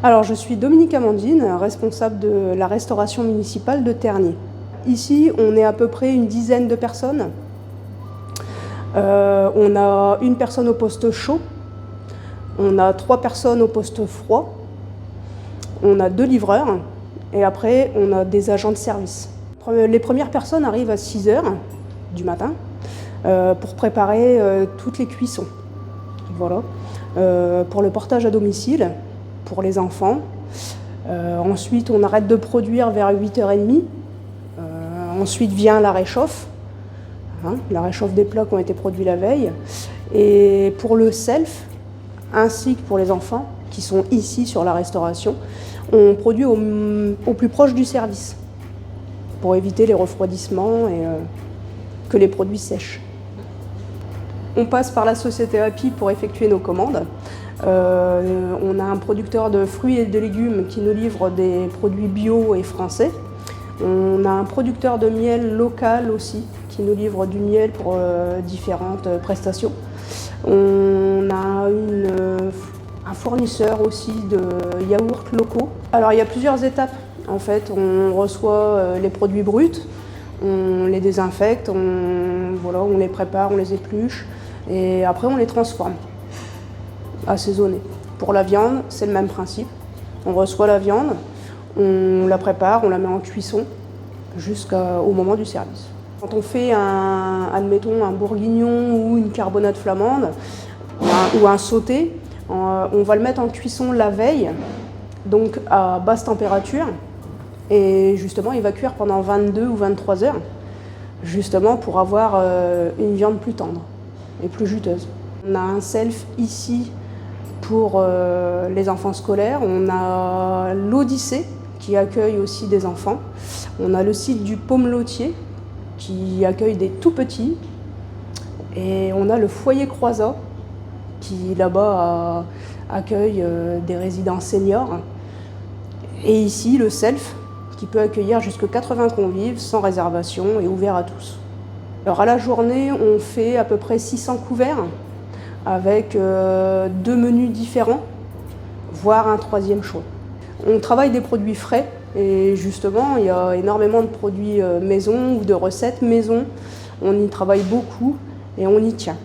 Alors, je suis Dominique Amandine, responsable de la restauration municipale de Tergnier. Ici, on est à peu près une dizaine de personnes. On a une personne au poste chaud, on a 3 personnes au poste froid, on a 2 livreurs et après, on a des agents de service. Les premières personnes arrivent à 6 h du matin pour préparer toutes les cuissons. Voilà. Pour le portage à domicile, pour les enfants. Ensuite, on arrête de produire vers 8 h 30. Ensuite vient la réchauffe. La réchauffe des plats qui ont été produits la veille. Et pour le self, ainsi que pour les enfants qui sont ici sur la restauration, on produit au plus proche du service pour éviter les refroidissements et que les produits sèchent. On passe par la société Happy pour effectuer nos commandes. On a un producteur de fruits et de légumes qui nous livre des produits bio et français. On a un producteur de miel local aussi qui nous livre du miel pour différentes prestations. On a un fournisseur aussi de yaourts locaux. Alors il y a plusieurs étapes. En fait, on reçoit les produits bruts, on les désinfecte, on les prépare, on les épluche et après on les transforme, assaisonnés. Pour la viande, c'est le même principe. On reçoit la viande, on la prépare, on la met en cuisson jusqu'au moment du service. Quand on fait admettons un bourguignon ou une carbonade flamande ou un sauté, on va le mettre en cuisson la veille, donc à basse température. Et justement, il va cuire pendant 22 ou 23 heures, justement pour avoir une viande plus tendre et plus juteuse. On a un self ici pour les enfants scolaires. On a l'Odyssée qui accueille aussi des enfants. On a le site du Pommelotier qui accueille des tout petits. Et on a le foyer Croizat qui là-bas accueille des résidents seniors. Et ici, le self qui peut accueillir jusqu'à 80 convives sans réservation et ouvert à tous. Alors à la journée, on fait à peu près 600 couverts avec 2 menus différents, voire un 3e choix. On travaille des produits frais et justement, il y a énormément de produits maison ou de recettes maison. On y travaille beaucoup et on y tient.